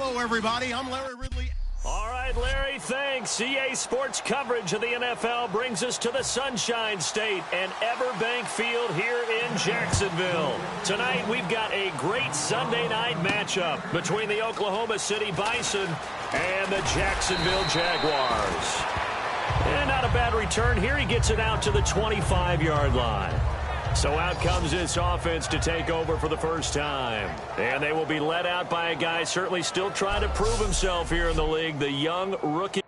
Hello, everybody. I'm Larry Ridley. All right, Larry, thanks. EA Sports coverage of the NFL brings us to the Sunshine State and Everbank Field here in Jacksonville. Tonight, we've got a great Sunday night matchup between the Oklahoma City Bison and the Jacksonville Jaguars. And not a bad return here. He gets it out to the 25-yard line. So out comes this offense to take over for the first time. And they will be led out by a guy certainly still trying to prove himself here in the league, the young rookie.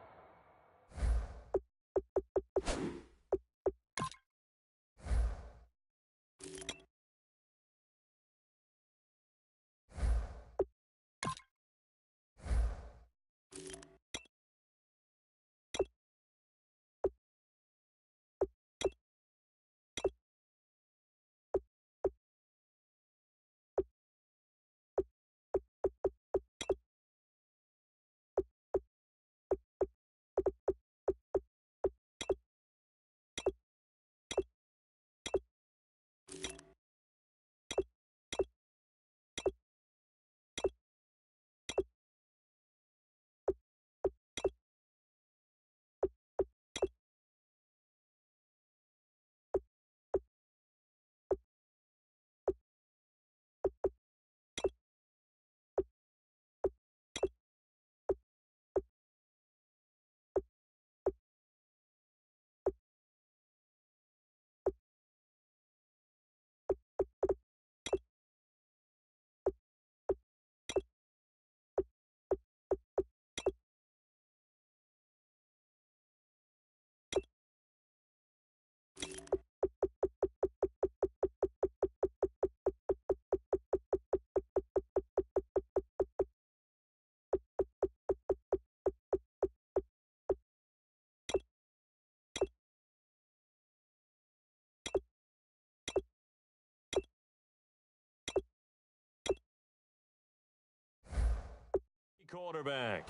Quarterback.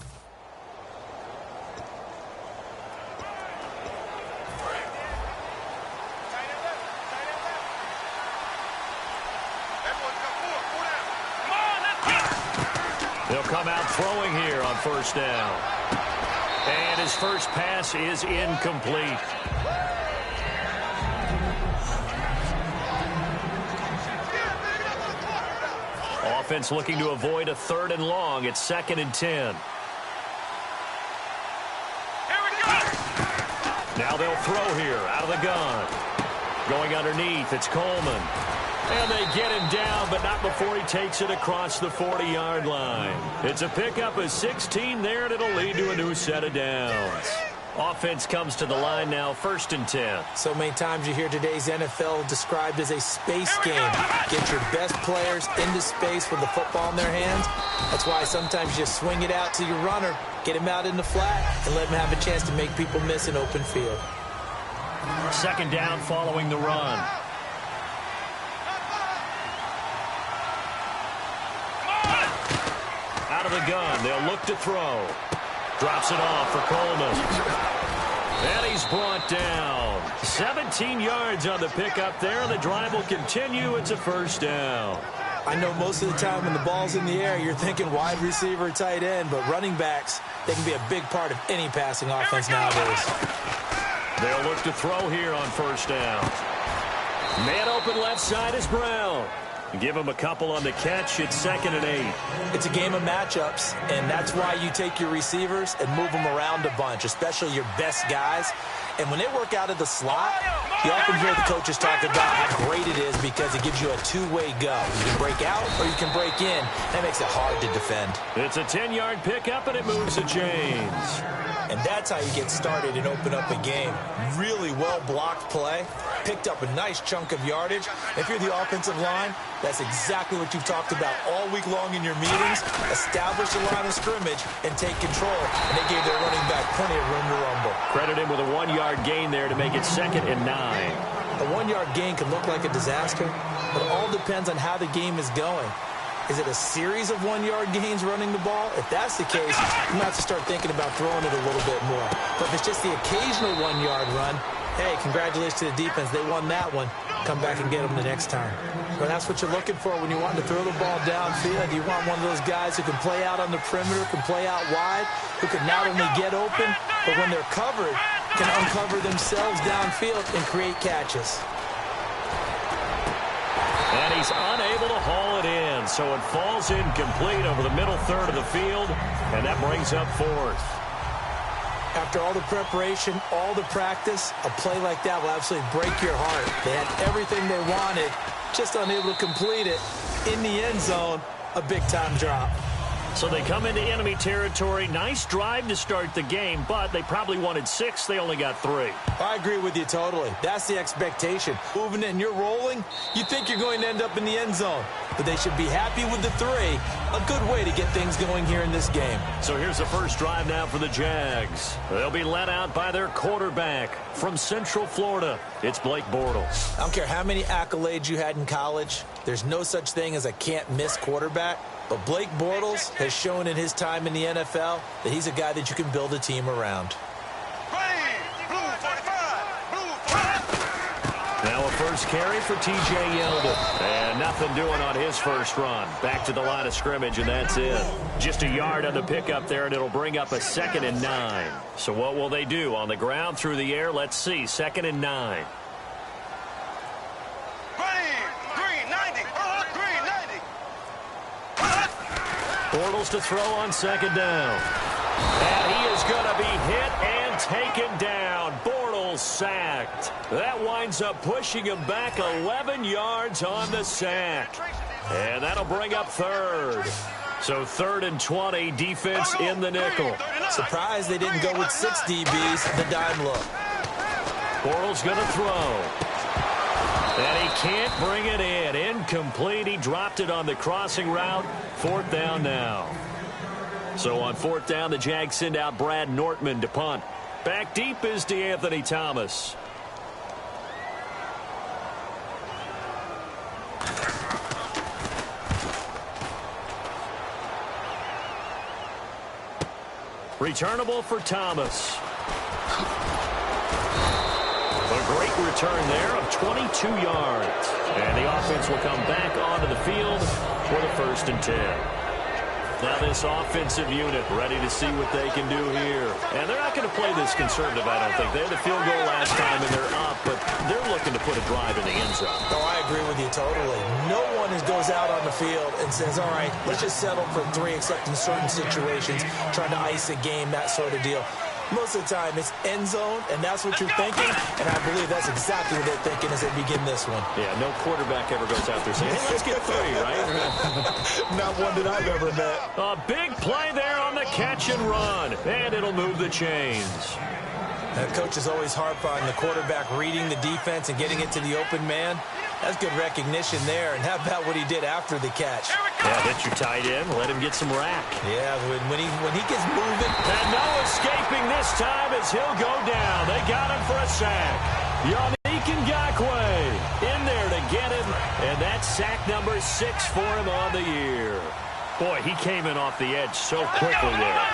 They'll come out throwing here on first down. And his first pass is incomplete. Offense looking to avoid a 3rd and long. It's 2nd and 10. Here we go. Now they'll throw here out of the gun. Going underneath, it's Coleman. And they get him down, but not before he takes it across the 40-yard line. It's a pickup of 16 there, and it'll lead to a new set of downs. Offense comes to the line now, 1st and 10. So many times you hear today's NFL described as a space game. Get your best players into space with the football in their hands. That's why sometimes you just swing it out to your runner, get him out in the flat, and let him have a chance to make people miss an open field. 2nd down following the run. Out of the gun, they'll look to throw. Drops it off for Coleman. And he's brought down. 17 yards on the pickup there. The drive will continue. It's a 1st down. I know most of the time when the ball's in the air, you're thinking wide receiver, tight end, but running backs, they can be a big part of any passing offense nowadays. They'll look to throw here on 1st down. Man open left side is Brown. Give him a couple on the catch. It's 2nd and 8. It's a game of matchups, and that's why you take your receivers and move them around a bunch, especially your best guys. And when they work out of the slot, you often hear the coaches talk about how great it is because it gives you a two-way go. You can break out or you can break in. That makes it hard to defend. It's a 10-yard pickup, and it moves the chains. And that's how you get started and open up a game. Really well-blocked play. Picked up a nice chunk of yardage. If you're the offensive line, that's exactly what you've talked about all week long in your meetings. Establish the line of scrimmage and take control. And they gave their running back plenty of room to rumble. Credit him with a 1-yard gain there to make it 2nd and 9. A 1-yard gain can look like a disaster, but it all depends on how the game is going. Is it a series of 1-yard gains running the ball? If that's the case, you might have to start thinking about throwing it a little bit more. But if it's just the occasional 1-yard run, hey, congratulations to the defense. They won that one. come back and get them the next time. But that's what you're looking for when you want to throw the ball downfield. You want one of those guys who can play out on the perimeter, can play out wide, who can not only get open, but when they're covered, can uncover themselves downfield and create catches. And he's unable to haul it in, so it falls incomplete over the middle third of the field, and that brings up fourth. After all the preparation, all the practice, a play like that will absolutely break your heart. They had everything they wanted, just unable to complete it. In the end zone, a big-time drop. So they come into enemy territory. Nice drive to start the game, but they probably wanted 6. They only got 3. I agree with you totally. That's the expectation. Moving it and you're rolling, you think you're going to end up in the end zone. But they should be happy with the 3. A good way to get things going here in this game. So here's the first drive now for the Jags. They'll be led out by their quarterback from Central Florida. It's Blake Bortles. I don't care how many accolades you had in college. There's no such thing as a can't-miss quarterback. But Blake Bortles has shown in his time in the NFL that he's a guy that you can build a team around. Now a first carry for T.J. Yeldon. And nothing doing on his first run. Back to the line of scrimmage, and that's it. Just a yard on the pickup there, and it'll bring up a 2nd and 9. So what will they do? On the ground, through the air? Let's see. 2nd and 9. Bortles to throw on 2nd down. And he is going to be hit and taken down. Bortles sacked. That winds up pushing him back 11 yards on the sack. And that'll bring up 3rd. So 3rd and 20, defense in the nickel. Surprised they didn't go with 6 DBs, the dime look. Bortles going to throw. And he can't bring it in. Incomplete. He dropped it on the crossing route. 4th down now. So on 4th down, the Jags send out Brad Nortman to punt. Back deep is DeAnthony Thomas. Returnable for Thomas. A great return there of 22 yards. And the offense will come back onto the field for the 1st and 10. Now this offensive unit ready to see what they can do here. And they're not going to play this conservative, I don't think. They had the field goal last time and they're up, but they're looking to put a drive in the end zone. Oh, I agree with you totally. No one goes out on the field and says, all right, let's just settle for 3, except in certain situations, trying to ice a game, that sort of deal. Most of the time, it's end zone, and that's what you're thinking, and I believe that's exactly what they're thinking as they begin this one. Yeah, no quarterback ever goes out there saying, hey, let's get 3, right? Not one that I've ever met. A big play there on the catch and run, and it'll move the chains. Coach is always harp on the quarterback reading the defense and getting it to the open man. That's good recognition there. And how about what he did after the catch? Yeah, hit your tight end. Let him get some rack. Yeah, when he gets moving. And no escaping this time as he'll go down. They got him for a sack. Yannick Ngakoue in there to get him. And that's sack number 6 for him on the year. Boy, he came in off the edge so quickly there.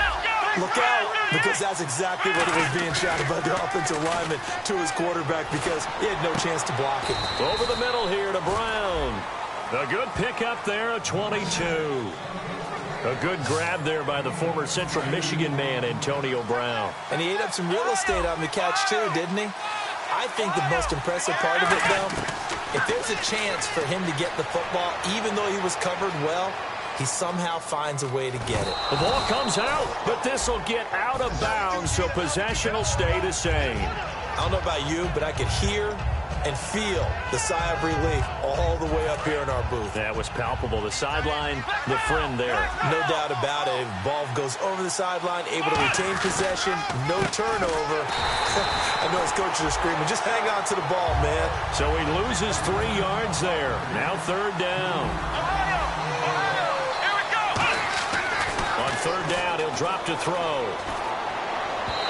Look out, because that's exactly what it was being shouted by the offensive lineman to his quarterback, because he had no chance to block it. Over the middle here to Brown. A good pickup there, a 22. A good grab there by the former Central Michigan man, Antonio Brown. And he ate up some real estate on the catch, too, didn't he? I think the most impressive part of it, though, if there's a chance for him to get the football, even though he was covered well, he somehow finds a way to get it. The ball comes out, but this will get out of bounds, so possession will stay the same. I don't know about you, but I could hear and feel the sigh of relief all the way up here in our booth. That was palpable. The sideline, the friend there. No doubt about it. Ball goes over the sideline, able to retain possession, no turnover. I know his coaches are screaming, just hang on to the ball, man. So he loses 3 yards there. Now 3rd down. On 3rd down, he'll drop to throw.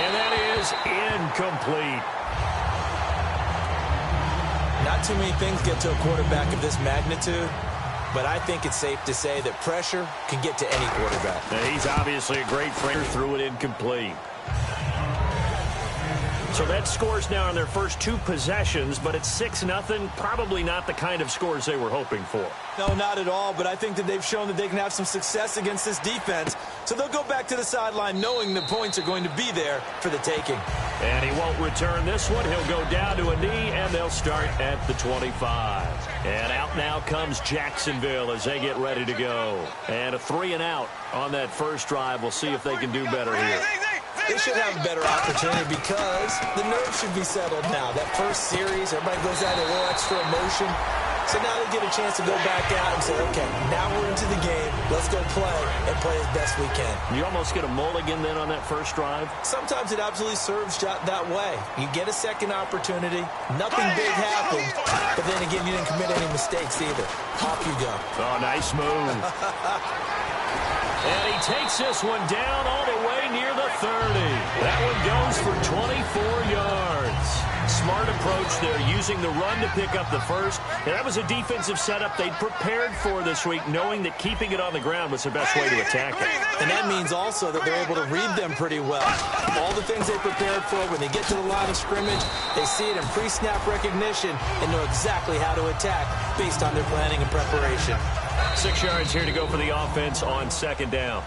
And that is incomplete. Not too many things get to a quarterback of this magnitude, but I think it's safe to say that pressure can get to any quarterback. Now, he's obviously a great friend. Threw it incomplete. So that scores now on their first 2 possessions, but it's 6-0. Probably not the kind of scores they were hoping for. No, not at all, but I think that they've shown that they can have some success against this defense. So they'll go back to the sideline knowing the points are going to be there for the taking. And he won't return this one. He'll go down to a knee, and they'll start at the 25. And out now comes Jacksonville as they get ready to go. And a 3-and-out on that first drive. We'll see if they can do better here. They should have a better opportunity because the nerves should be settled now. That first series, everybody goes out a little extra emotion. So now they get a chance to go back out and say, okay, now we're into the game. Let's go play and play as best we can. You almost get a mulligan then on that first drive? Sometimes it absolutely serves that way. You get a second opportunity. Nothing big happened. But then again, you didn't commit any mistakes either. Off you go. Oh, nice move. And he takes this one down all the way near the 30. That one goes for 24 yards. Smart approach there, using the run to pick up the first. And that was a defensive setup they'd prepared for this week, knowing that keeping it on the ground was the best way to attack it. And that means also that they're able to read them pretty well. All the things they prepared for, when they get to the line of scrimmage, they see it in pre-snap recognition and know exactly how to attack based on their planning and preparation. 6 yards here to go for the offense on second down.